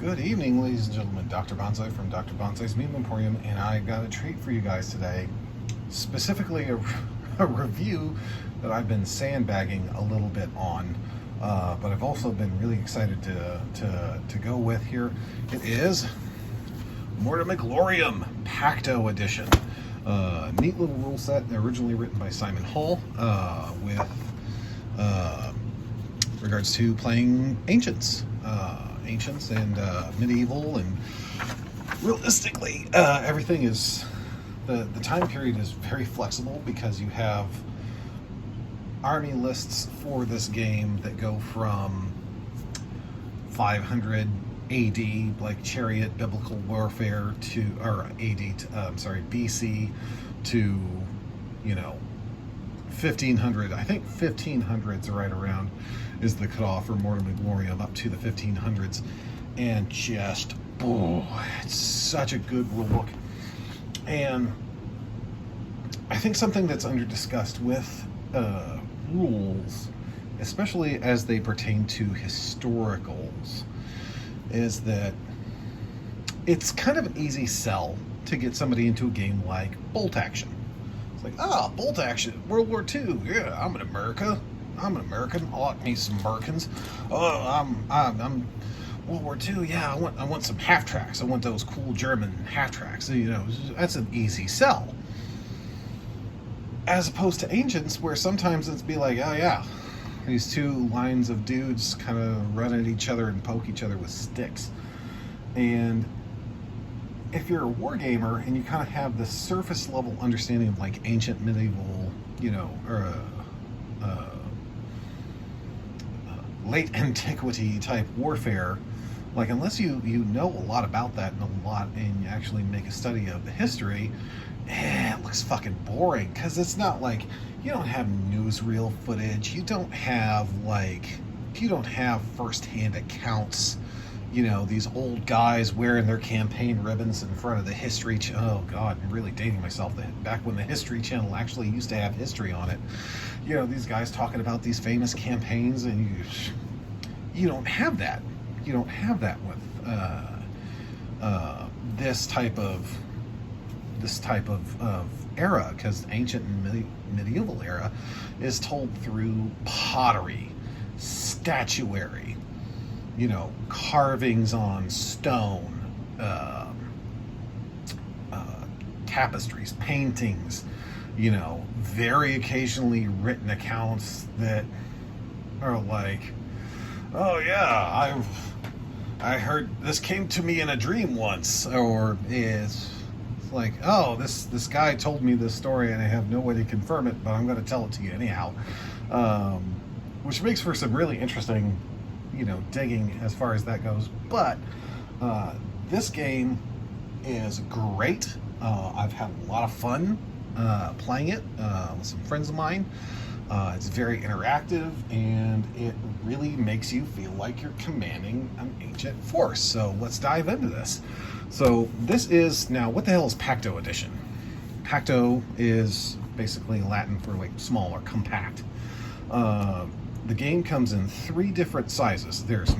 Good evening, ladies and gentlemen. Dr. Bonsai from Dr. Bonsai's Meme Emporium, and I got a treat for you guys today. Specifically, a review that I've been sandbagging a little bit on, but I've also been really excited to go with here. It is Mortem Gloriam Pacto Edition. Neat little rule set, originally written by Simon Hall, with regards to playing ancients and medieval, and realistically everything is the time period is very flexible because you have army lists for this game that go from 500 AD, like chariot biblical warfare, to BC to 1500. I think 1500's right around is the cutoff for Mortem and Gloriam, up to the 1500s, and just it's such a good rule book. And I think something that's under discussed with rules, especially as they pertain to historicals, is that it's kind of an easy sell to get somebody into a game like bolt action. It's like, bolt action, World War II, yeah, I'm an American. I like me some Americans. I'm World War II. Yeah, I want some half tracks. I want those cool German half tracks. That's an easy sell. As opposed to ancients, where sometimes it's be like, oh yeah, these two lines of dudes kind of run at each other and poke each other with sticks. And if you're a war gamer and you kind of have the surface level understanding of like ancient, medieval, or late antiquity type warfare, like, unless you know a lot about that and you actually make a study of the history, it looks fucking boring, because it's not like you don't have newsreel footage, you don't have first-hand accounts, these old guys wearing their campaign ribbons in front of the History oh god, I'm really dating myself, back when the History Channel actually used to have history on it. These guys talking about these famous campaigns, and you don't have that. You don't have that with this type of era, because ancient and medieval era is told through pottery, statuary, carvings on stone, tapestries, paintings, very occasionally written accounts that are like, oh yeah, I heard this came to me in a dream once, or it's like, oh, this guy told me this story and I have no way to confirm it, but I'm going to tell it to you anyhow, which makes for some really interesting digging as far as that goes. But this game is great. I've had a lot of fun playing it with some friends of mine. It's very interactive, and it really makes you feel like you're commanding an ancient force. So let's dive into this. So this is, now, what the hell is Pacto Edition? Pacto is basically Latin for like small or compact. The game comes in 3 different sizes. There's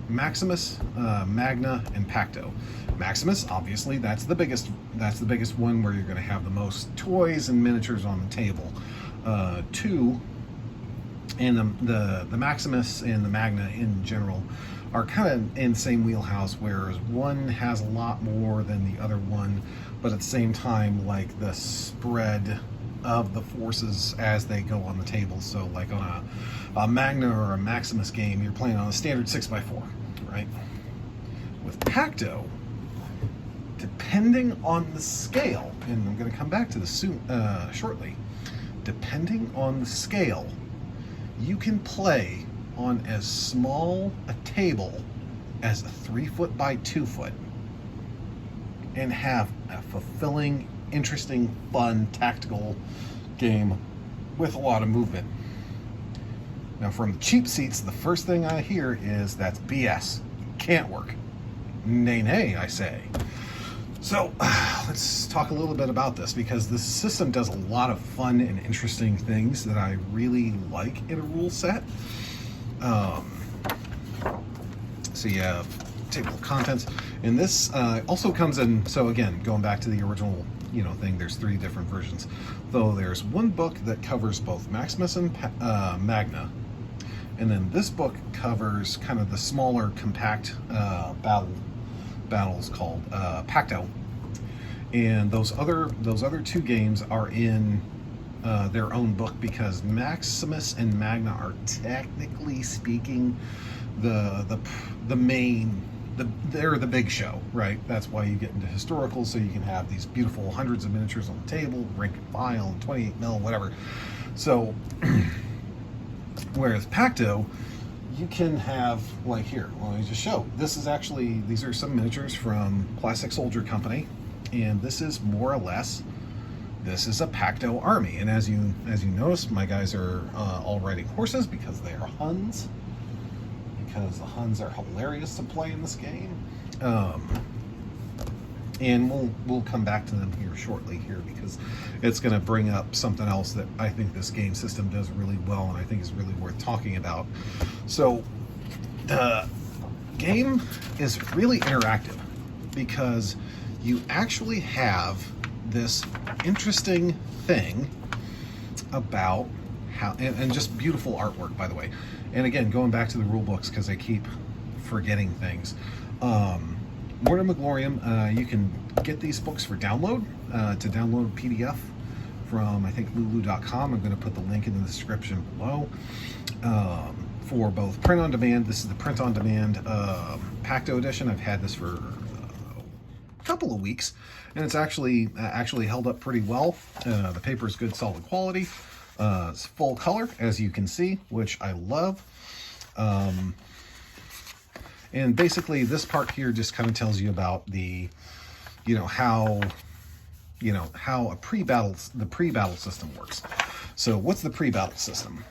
Maximus, Magna, and Pacto. Maximus, obviously, that's the biggest one, where you're going to have the most toys and miniatures on the table. 2, and the Maximus and the Magna in general are kind of in the same wheelhouse, whereas one has a lot more than the other one, but at the same time, like, the spread of the forces as they go on the table. So like on a Magna or a Maximus game, you're playing on a standard 6x4, right? With Pacto, depending on the scale, and I'm going to come back to this shortly, depending on the scale, you can play on as small a table as a 3-foot by 2-foot and have a fulfilling, interesting, fun, tactical game with a lot of movement. Now, from the cheap seats, the first thing I hear is that's BS. Can't work. Nay, nay, I say. So let's talk a little bit about this, because this system does a lot of fun and interesting things that I really like in a rule set. So you have table of contents. And this also comes in, so again, going back to the original, thing, there's 3 different versions. Though there's one book that covers both Maximus and Magna. And then this book covers kind of the smaller, compact battles called Pacto. And those other 2 games are in their own book, because Maximus and Magna are, technically speaking, they're the big show, right? That's why you get into historical, so you can have these beautiful hundreds of miniatures on the table, rank and file, 28 mil, whatever. So, whereas Pacto, you can have, like here, let me just show. These are some miniatures from Plastic Soldier Company, and this is more or less, this is a Pacto army. And as you notice, my guys are all riding horses because they are Huns. Because the Huns are hilarious to play in this game. And we'll come back to them here shortly here, because it's going to bring up something else that I think this game system does really well, and I think is really worth talking about. So the game is really interactive, because you actually have this interesting thing about how, and just beautiful artwork, by the way. And again, going back to the rule books, because I keep forgetting things. Mortem and Gloriam, you can get these books for download, to download PDF from, I think, lulu.com. I'm going to put the link in the description below. For both print on demand, this is the print on demand Pacto edition. I've had this for a couple of weeks, and it's actually held up pretty well. The paper is good, solid quality. It's full color, as you can see, which I love. And basically, this part here just kind of tells you about the, how a the pre-battle system works. So what's the pre-battle system?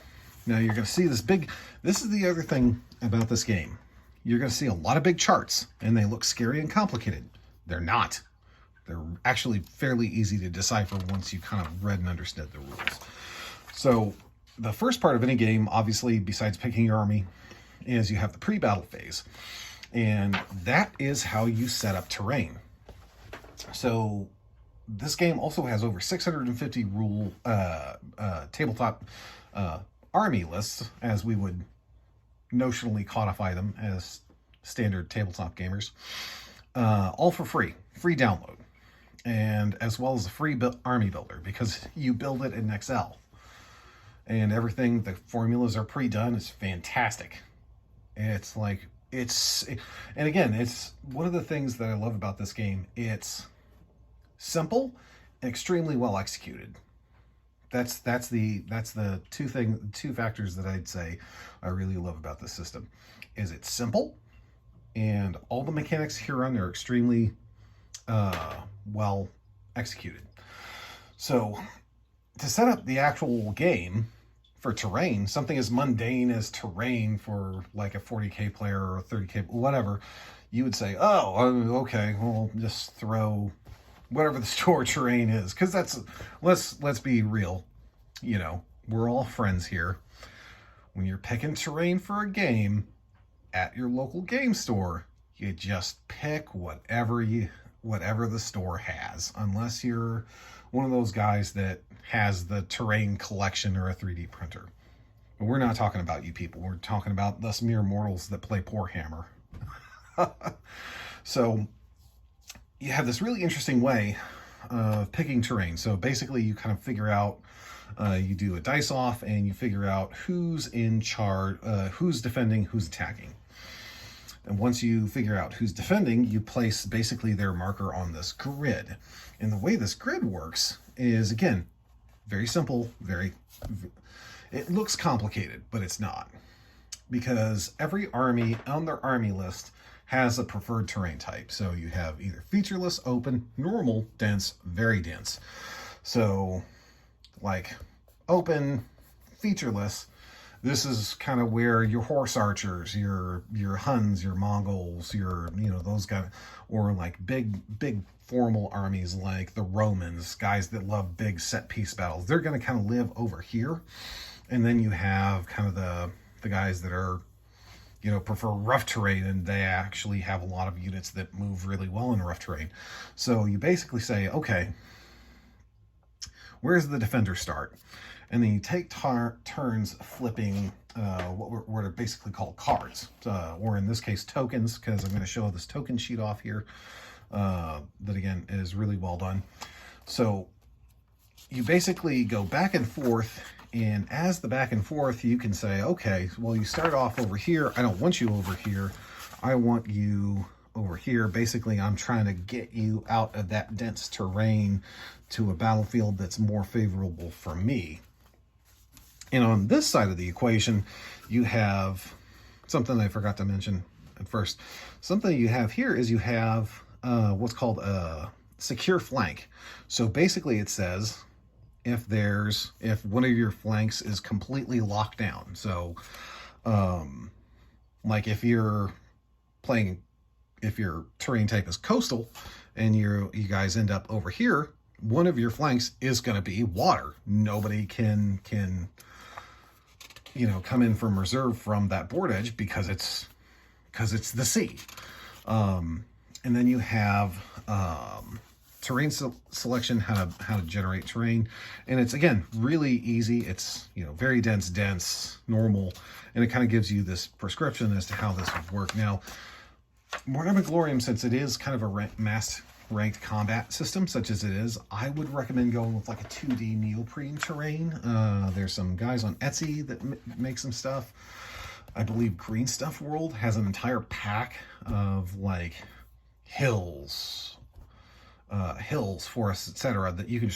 Now you're going to see this is the other thing about this game. You're going to see a lot of big charts, and they look scary and complicated. They're not. They're actually fairly easy to decipher once you kind of read and understood the rules. So the first part of any game, obviously, besides picking your army, is you have the pre-battle phase. And that is how you set up terrain. So this game also has over 650 rule tabletop army lists, as we would notionally codify them as standard tabletop gamers, all for free download, and as well as a free army builder, because you build it in Excel. And everything, the formulas are pre-done. It's fantastic. It's like, and again, it's one of the things that I love about this game. It's simple and extremely well executed. That's the two factors that I'd say I really love about this system. Is it's simple, and all the mechanics here on are extremely well executed. So to set up the actual game for terrain, something as mundane as terrain for like a 40k player or a 30k, whatever, you would say, oh, okay, well, just throw whatever the store terrain is, because that's, let's be real, we're all friends here. When you're picking terrain for a game at your local game store, you just pick whatever the store has, unless you're one of those guys that has the terrain collection or a 3D printer. But we're not talking about you people. We're talking about us mere mortals that play Poor Hammer. So you have this really interesting way of picking terrain. So basically you kind of figure out, you do a dice off, and you figure out who's in charge, who's defending, who's attacking. And once you figure out who's defending, you place basically their marker on this grid. And the way this grid works is, again, very simple, it looks complicated, but it's not. Because every army on their army list has a preferred terrain type. So you have either featureless, open, normal, dense, very dense. So like open, featureless, this is kind of where your horse archers, your Huns, your Mongols, those guys, or like big formal armies like the Romans, guys that love big set piece battles, they're going to kind of live over here. And then you have kind of the guys that are, prefer rough terrain, and they actually have a lot of units that move really well in rough terrain. So you basically say, okay, where's the defender start? And then you take turns flipping what are basically called cards, or in this case tokens, because I'm going to show this token sheet off here that again is really well done. So you basically go back and forth, and as the back and forth you can say, okay, well, you start off over here, I don't want you over here, I want you over here. Basically, I'm trying to get you out of that dense terrain to a battlefield that's more favorable for me. And on this side of the equation, you have something I forgot to mention at first. Something you have here is you have what's called a secure flank. So basically it says if one of your flanks is completely locked down. So like if your terrain type is coastal and you guys end up over here, one of your flanks is going to be water. Nobody can come in from reserve from that board edge because it's the sea. And then you have terrain selection, how to generate terrain, and it's again really easy. It's very dense, normal, and it kind of gives you this prescription as to how this would work. Now, Mortem and Gloriam, since it is kind of a mass ranked combat system such as it is, I would recommend going with like a 2D neoprene terrain. There's some guys on Etsy that make some stuff. I believe Green Stuff World has an entire pack of like hills, forests, etc. that you can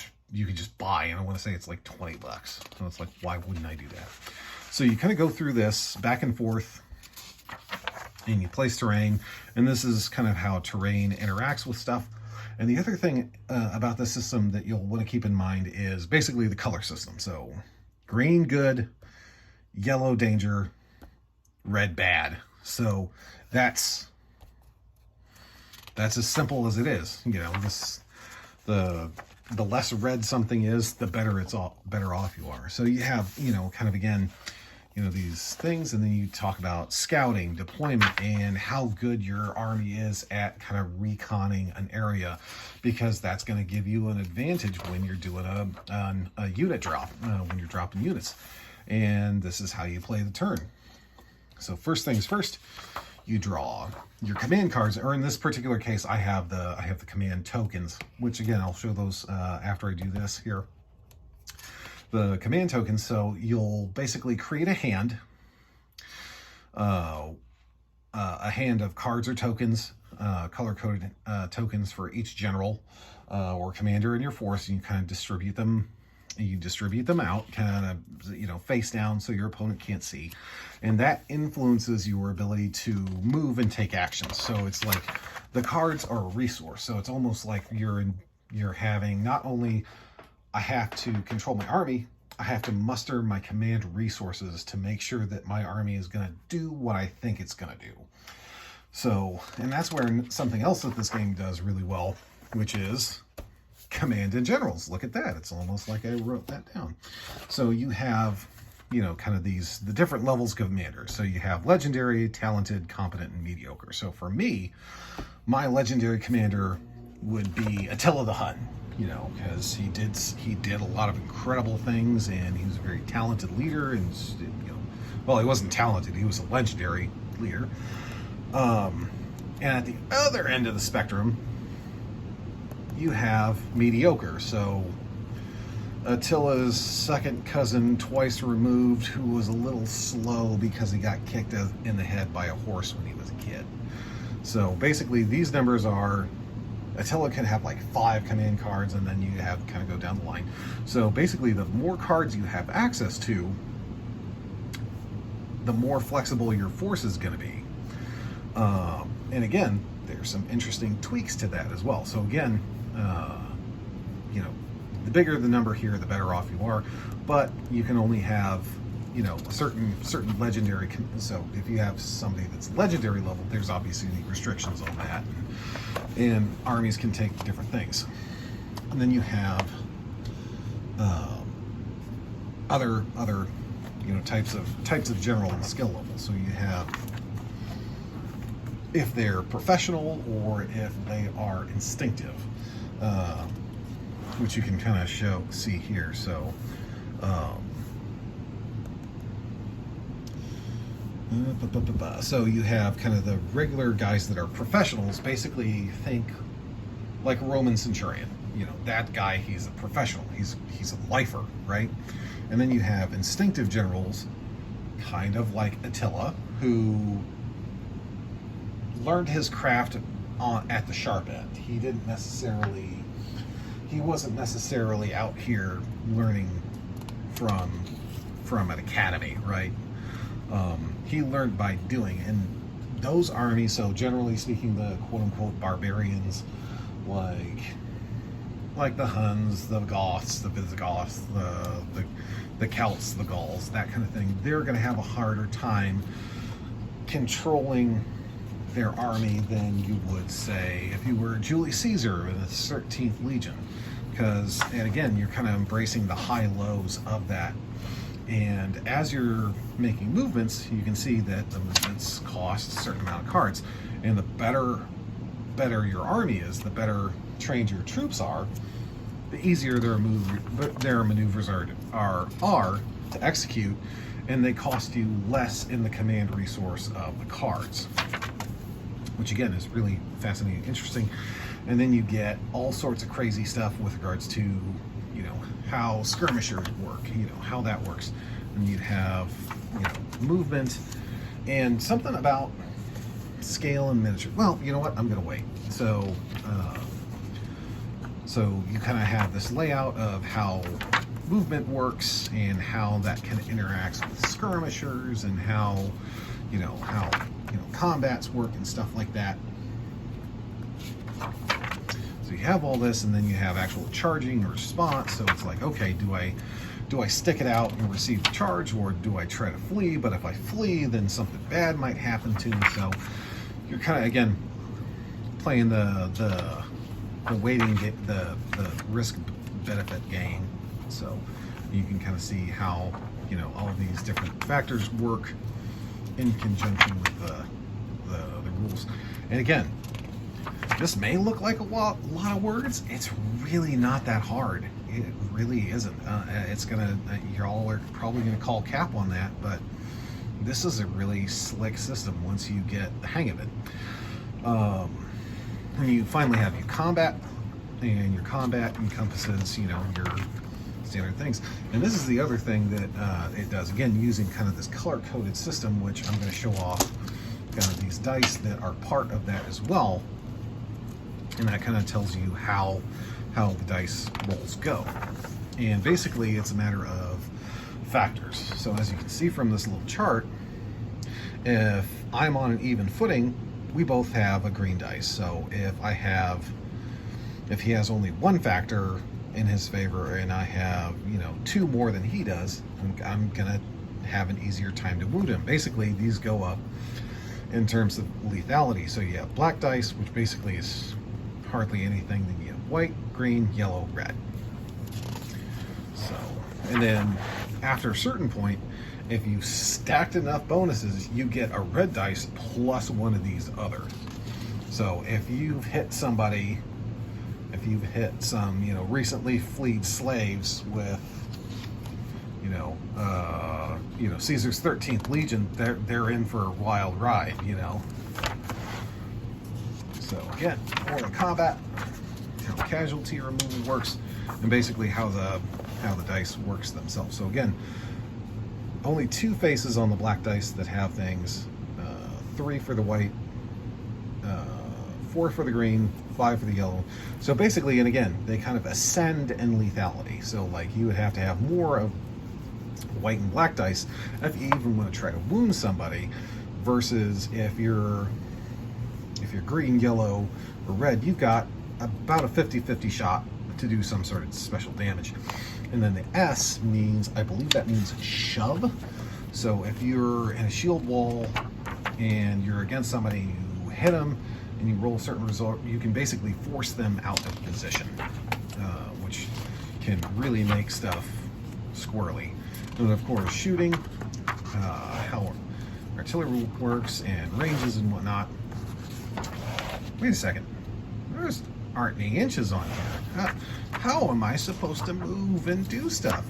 just buy, and I want to say it's like $20. So it's like, why wouldn't I do that? So you kind of go through this back and forth, and you place terrain, and this is kind of how terrain interacts with stuff. And the other thing about this system that you'll want to keep in mind is basically the color system. So green, good; yellow, danger; red, bad. So that's as simple as it is. The less red something is, the better off you are. So you have, kind of again, these things, and then you talk about scouting, deployment, and how good your army is at kind of reconning an area, because that's going to give you an advantage when you're doing a unit drop, when you're dropping units. And this is how you play the turn. So first things first, you draw your command cards, or in this particular case, I have the command tokens, which again, I'll show those after I do this here. The command tokens, so you'll basically create a hand of cards or tokens, color-coded tokens for each general or commander in your force, and you kind of distribute them. You distribute them out, kind of, face down so your opponent can't see. And that influences your ability to move and take actions. So it's like the cards are a resource. So it's almost like you're having, not only I have to control my army, I have to muster my command resources to make sure that my army is going to do what I think it's going to do. So, and that's where something else that this game does really well, which is command and generals. Look at that. It's almost like I wrote that down. So you have, kind of the different levels of commanders. So you have legendary, talented, competent, and mediocre. So for me, my legendary commander would be Attila the Hun, because he did a lot of incredible things, and he was a very talented leader, and, well, he wasn't talented, he was a legendary leader. And at the other end of the spectrum, you have mediocre. So Attila's second cousin, twice removed, who was a little slow because he got kicked in the head by a horse when he was a kid. So basically these numbers are, Attila can have like 5 command cards, and then you have kind of go down the line. So basically the more cards you have access to, the more flexible your force is going to be. And again, there's some interesting tweaks to that as well. So again, the bigger the number here, the better off you are, but you can only have, a certain legendary. So if you have somebody that's legendary level, there's obviously restrictions on that, and armies can take different things. And then you have other types of general and skill levels. So you have if they're professional or if they are instinctive, which you can kind of see here. So so you have kind of the regular guys that are professionals. Basically, think like a Roman centurion. You know, that guy, he's a professional. He's a lifer, right? And then you have instinctive generals, kind of like Attila, who learned his craft at the sharp end. He wasn't necessarily out here learning from an academy, right? He learned by doing. And those armies, so generally speaking, the quote-unquote barbarians, like the Huns, the Goths, the Visigoths, the Celts, the Gauls, that kind of thing, they're going to have a harder time controlling their army than you would, say, if you were Julius Caesar in the 13th Legion. And again, you're kind of embracing the high lows of that. And as you're making movements, you can see that the movements cost a certain amount of cards. And the better your army is, the better trained your troops are, the easier their maneuvers are to execute, and they cost you less in the command resource of the cards, which again is really fascinating and interesting. And then you get all sorts of crazy stuff with regards to, you know, how skirmishers work, you know, how that works. And you'd have, you know, movement and something about scale and miniature. Well, you know what? I'm going to wait. So you kind of have this layout of how movement works and how that kind of interacts with skirmishers and how combats work and stuff like that. So you have all this, and then you have actual charging or response. So it's like, okay, do I stick it out and receive the charge, or do I try to flee? But if I flee, then something bad might happen to me. So you're kind of, again, playing the waiting, the risk benefit game. So you can kind of see how, you know, all of these different factors work in conjunction with the rules. And again, this may look like a lot of words. It's really not that hard. It really isn't. You're all are probably gonna call cap on that, but this is a really slick system once you get the hang of it. And you finally have your combat, and your combat encompasses, you know, your standard things. And this is the other thing that it does, again, using kind of this color-coded system, which I'm going to show off kind of these dice that are part of that as well. And that kind of tells you how the dice rolls go. And basically, it's a matter of factors. So as you can see from this little chart, if I'm on an even footing, we both have a green dice. So if he has only one factor in his favor and I have, you know, two more than he does, I'm gonna have an easier time to wound him. Basically, these go up in terms of lethality. So you have black dice, which basically is hardly anything. Then you have white, green, yellow, red. So, and then after a certain point, if you stacked enough bonuses, you get a red dice plus one of these others. So if you've hit somebody, if you've hit some, you know, recently fleed slaves with, Caesar's 13th Legion, they're in for a wild ride, you know. So again, more the combat, how casualty removal works, and basically how the dice works themselves. So again, only two faces on the black dice that have things, 3 for the white, 4 for the green, 5 for the yellow. So basically, and again, they kind of ascend in lethality. So like you would have to have more of white and black dice if you even want to try to wound somebody, versus if you're green, yellow, or red, you've got about a 50-50 shot to do some sort of special damage. And then the S means, I believe that means shove. So if you're in a shield wall and you're against somebody, you hit them and you roll a certain result, you can basically force them out of position, which can really make stuff squirrely. And of course, shooting, how artillery works and ranges and whatnot. wait a second. There aren't any inches on here. How am I supposed to move and do stuff?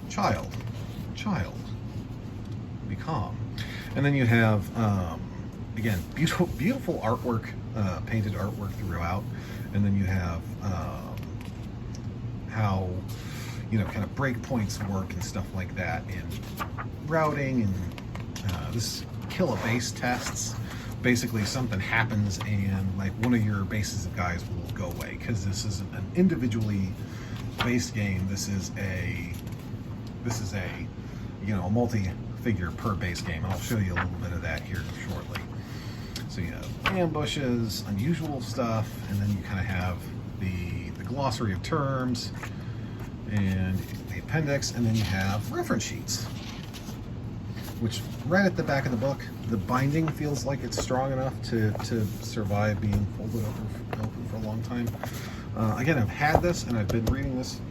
Child, be calm. And then you have, again, beautiful artwork, painted artwork throughout. And then you have how, kind of breakpoints work and stuff like that in routing, and this kill a base tests. Basically, something happens and like one of your bases of guys will go away, because this isn't an individually based game. This is a a multi-figure per base game. I'll show you a little bit of that here shortly. So you have ambushes, unusual stuff, and then you kind of have the glossary of terms and the appendix, and then you have reference sheets, which right at the back of the book, the binding feels like it's strong enough to survive being folded over for a long time. Again, I've had this and I've been reading this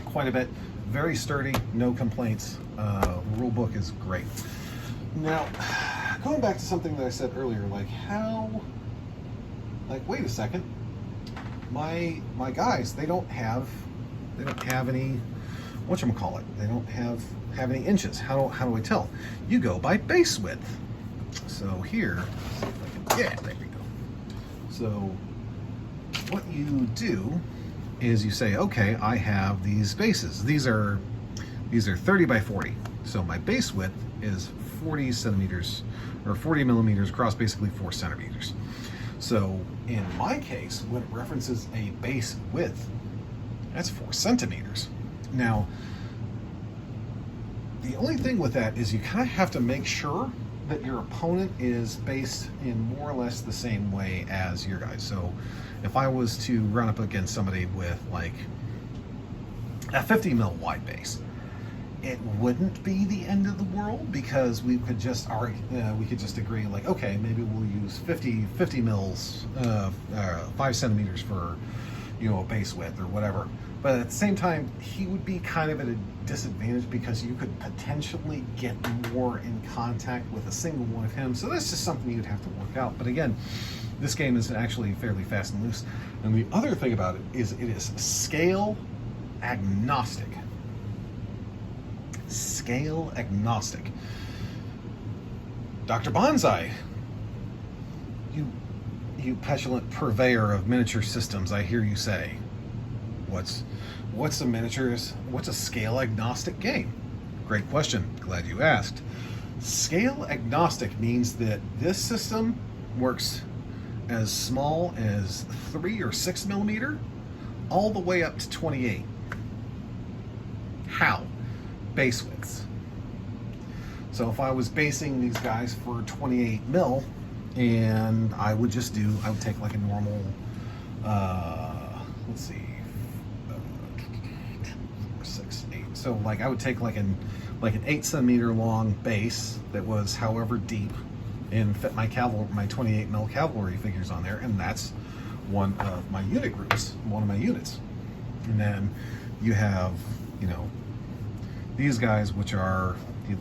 quite a bit. Very sturdy, no complaints. Rule book is great. Now, going back to something that I said earlier, wait a second, my guys, they don't have any, whatchamacallit, they don't have any inches. How do I tell? You go by base width. So here, yeah, there we go. So what you do is you say, okay, I have these bases. These are 30 by 40. So my base width is 40 centimeters or 40 millimeters across, basically 4 centimeters. So in my case, when it references a base width, that's 4 centimeters. Now, the only thing with that is you kind of have to make sure that your opponent is based in more or less the same way as your guys. So if I was to run up against somebody with like a 50 mil wide base, it wouldn't be the end of the world, because we could just agree, like, okay, maybe we'll use 50 mils, 5 centimeters for, a base width or whatever. But at the same time, he would be kind of at a disadvantage, because you could potentially get more in contact with a single one of him. So that's just something you'd have to work out. But again, this game is actually fairly fast and loose. And the other thing about it is scale agnostic. Scale agnostic. Dr. Bonsai, you petulant purveyor of miniature systems, I hear you say. What's a scale agnostic game? Great question. Glad you asked. Scale agnostic means that this system works as small as 3 or 6 millimeter all the way up to 28. How? Base widths. So if I was basing these guys for 28 mil, and I would take like a normal, let's see, 4, 6, 8. So like I would take like an 8 centimeter long base that was however deep, and fit my 28 mil cavalry figures on there, and that's one of my unit groups, one of my units. And then you have, these guys, which are,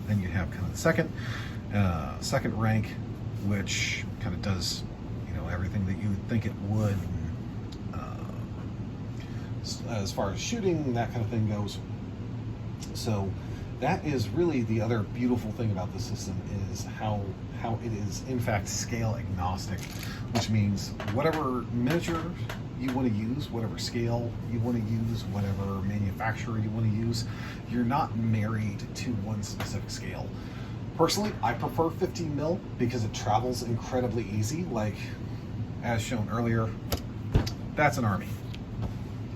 then you have kind of the second rank, which kind of does, everything that you would think it would, as far as shooting, that kind of thing goes. So that is really the other beautiful thing about the system, is how it is in fact scale agnostic, which means whatever miniature you want to use, whatever scale you want to use, whatever manufacturer you want to use, you're not married to one specific scale. Personally, I prefer 15 mil because it travels incredibly easy. Like, as shown earlier, that's an army.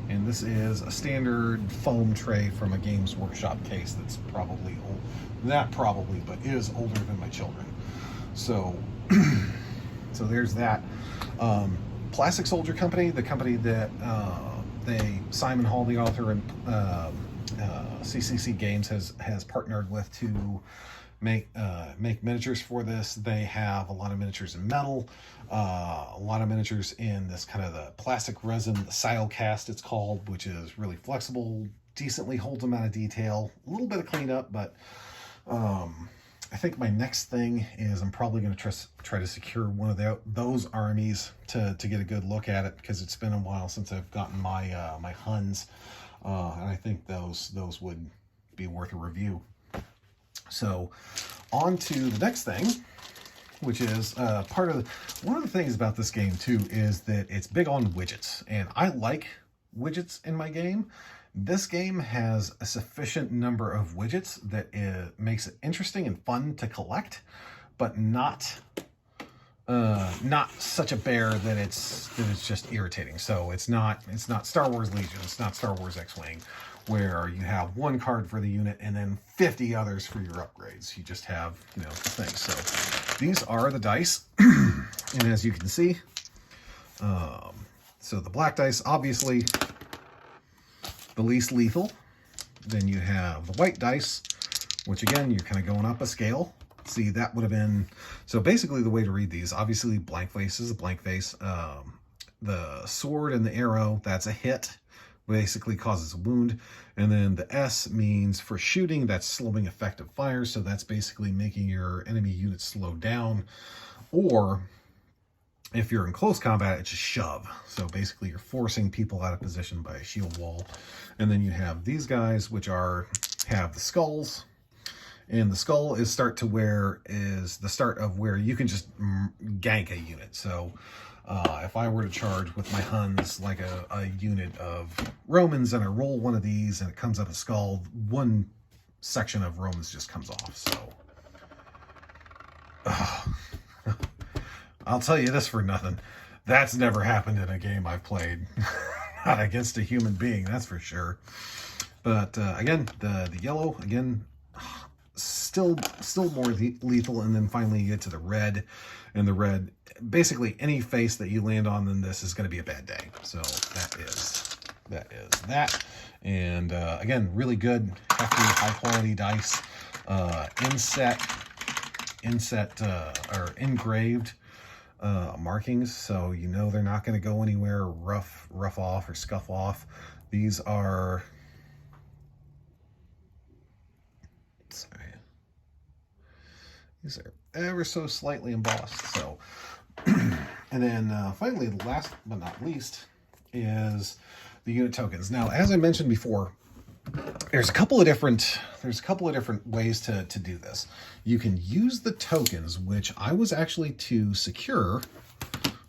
And this is a standard foam tray from a Games Workshop case that's probably old. But is older than my children. So, so there's that. Plastic Soldier Company, the company that Simon Hall, the author, and CCC Games has partnered with to make miniatures for this. They have a lot of miniatures in metal, a lot of miniatures in this kind of the plastic resin, the Silcast it's called, which is really flexible, decently holds them out of detail, a little bit of cleanup, but I think my next thing is I'm probably going to try to secure one of those armies to get a good look at it, because it's been a while since I've gotten my my Huns, and I think those would be worth a review. So on to the next thing, which is one of the things about this game too is that it's big on widgets, and I like widgets in my game. This game has a sufficient number of widgets that it makes it interesting and fun to collect, but not such a bear that it's just irritating. So it's not Star Wars Legion, it's not Star Wars X-Wing, where you have one card for the unit and then 50 others for your upgrades. You just have, the things. So these are the dice, and as you can see, so the black dice, obviously the least lethal. Then you have the white dice, which again, you're kind of going up a scale. See, that would have been, so basically the way to read these, obviously blank face is a blank face. The sword and the arrow, that's a hit, basically causes a wound. And then the S means for shooting, that's slowing effective fire. So that's basically making your enemy unit slow down. Or if you're in close combat, it's a shove. So basically you're forcing people out of position by a shield wall. And then you have these guys, which have the skulls. And the skull is the start of where you can just gank a unit. So if I were to charge with my Huns like a unit of Romans, and I roll one of these and it comes up a skull, one section of Romans just comes off. So I'll tell you this for nothing. That's never happened in a game I've played. Not against a human being, that's for sure. But again, the yellow, again, still more lethal. And then finally you get to the red, and the red, basically any face that you land on in this is going to be a bad day. So that is that. And again, really good, hefty, high quality dice, inset or engraved markings, so they're not going to go anywhere rough off or scuff off. These are ever so slightly embossed. So and then finally, the last but not least is the unit tokens. Now, as I mentioned before, there's a couple of different ways to do this. You can use the tokens, which I was actually to secure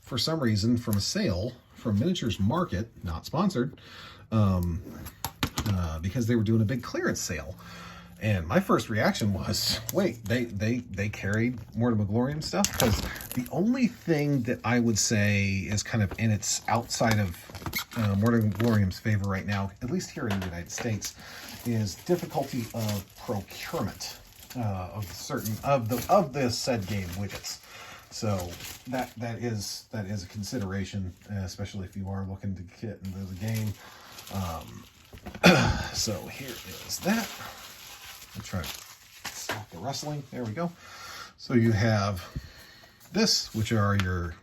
for some reason from a sale from Miniatures Market, not sponsored, because they were doing a big clearance sale. And my first reaction was, wait, they carried Mortem Gloriam stuff? Because the only thing that I would say is kind of in its outside of Mortem Gloriam's favor right now, at least here in the United States, is difficulty of procurement of the said game widgets. So that is a consideration, especially if you are looking to get into the game. So here is that. I'll try to stop the rustling. There we go. So you have this, which are your...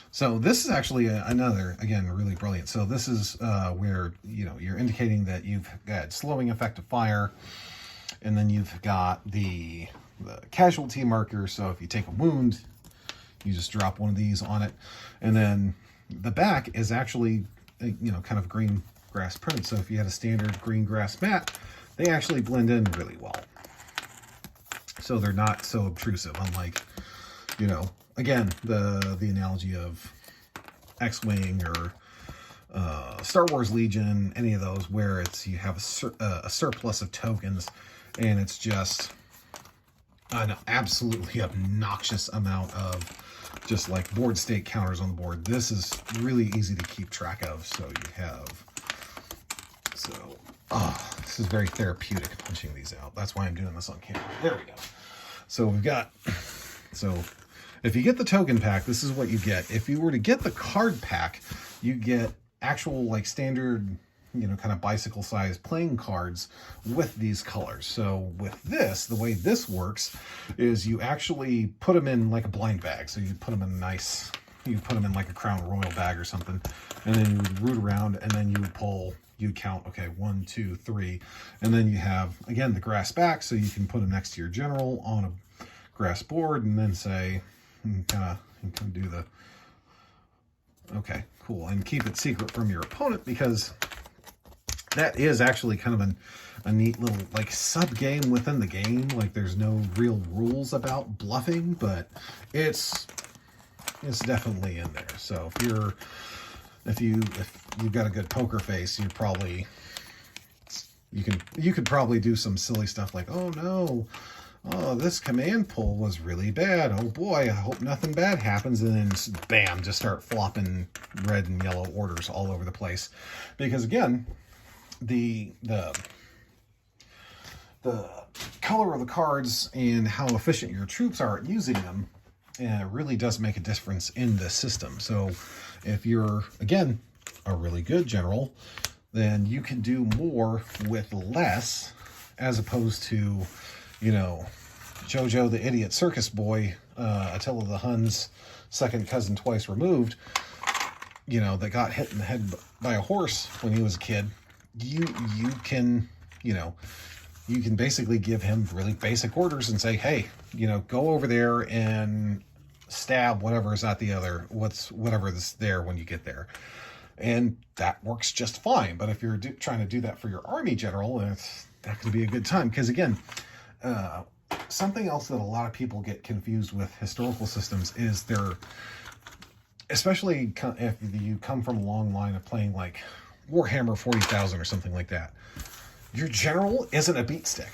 So this is actually another, again, really brilliant. So this is where, you're indicating that you've got slowing effective fire, and then you've got the casualty marker. So if you take a wound, you just drop one of these on it. And then the back is actually, kind of green grass printed. So if you had a standard green grass mat, they actually blend in really well. So they're not so obtrusive, unlike, again, the analogy of X-Wing or Star Wars Legion, any of those where you have a surplus of tokens, and it's just an absolutely obnoxious amount of just like board state counters on the board. This is really easy to keep track of. So you have, this is very therapeutic punching these out. That's why I'm doing this on camera. There we go. So we've got, if you get the token pack, this is what you get. If you were to get the card pack, you get actual like standard, kind of bicycle size playing cards with these colors. So with this, the way this works is you actually put them in like a blind bag. So you put them in you put them in like a Crown Royal bag or something, and then you would root around, and then you would pull you count, okay, 1, 2, 3, and then you have, again, the grass back, so you can put them next to your general on a grass board, and then say, kind of do the, okay, cool, and keep it secret from your opponent, because that is actually kind of a neat little like sub game within the game. Like there's no real rules about bluffing, but it's definitely in there. So if you've got a good poker face, you could probably do some silly stuff like, oh no, oh, this command pull was really bad. Oh boy, I hope nothing bad happens. And then bam, just start flopping red and yellow orders all over the place. Because again, the color of the cards and how efficient your troops are at using them really does make a difference in the system. So if you're, again, a really good general, then you can do more with less, as opposed to, you know, Jojo the Idiot Circus Boy, Attila the Hun's second cousin twice removed, you know, that got hit in the head by a horse when he was a kid. You can, you know, you can basically give him really basic orders and say, hey, you know, go over there and stab whatever is at the other, whatever is there when you get there. And that works just fine. But if you're trying to do that for your army general, that could be a good time. Because again, something else that a lot of people get confused with historical systems is especially if you come from a long line of playing like Warhammer 40,000 or something like that, your general isn't a beat stick.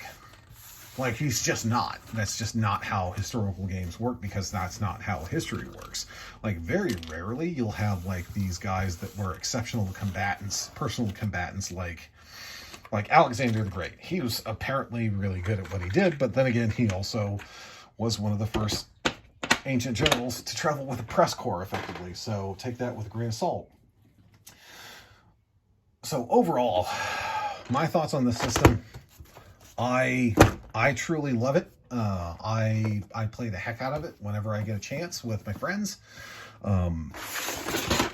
Like, he's just not. That's just not how historical games work, because that's not how history works. Like, very rarely you'll have like these guys that were exceptional combatants, personal combatants, like Alexander the Great. He was apparently really good at what he did, but then again, he also was one of the first ancient generals to travel with a press corps effectively. So take that with a grain of salt. So overall, my thoughts on this system, I truly love it. I play the heck out of it whenever I get a chance with my friends.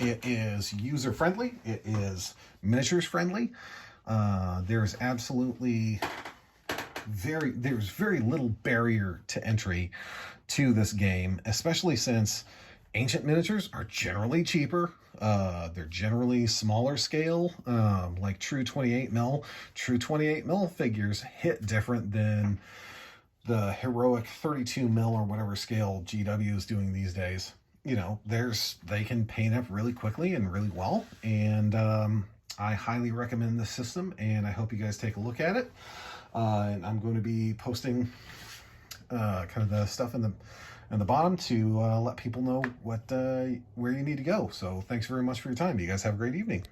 It is user friendly. It is miniatures friendly. There's absolutely there's very little barrier to entry to this game, especially since ancient miniatures are generally cheaper. They're generally smaller scale, like true 28 mil. True 28 mil figures hit different than the heroic 32 mil or whatever scale GW is doing these days. You know, they can paint up really quickly and really well. And I highly recommend this system, and I hope you guys take a look at it. And I'm going to be posting kind of the stuff in the bottom to let people know where you need to go. So thanks very much for your time. You guys have a great evening.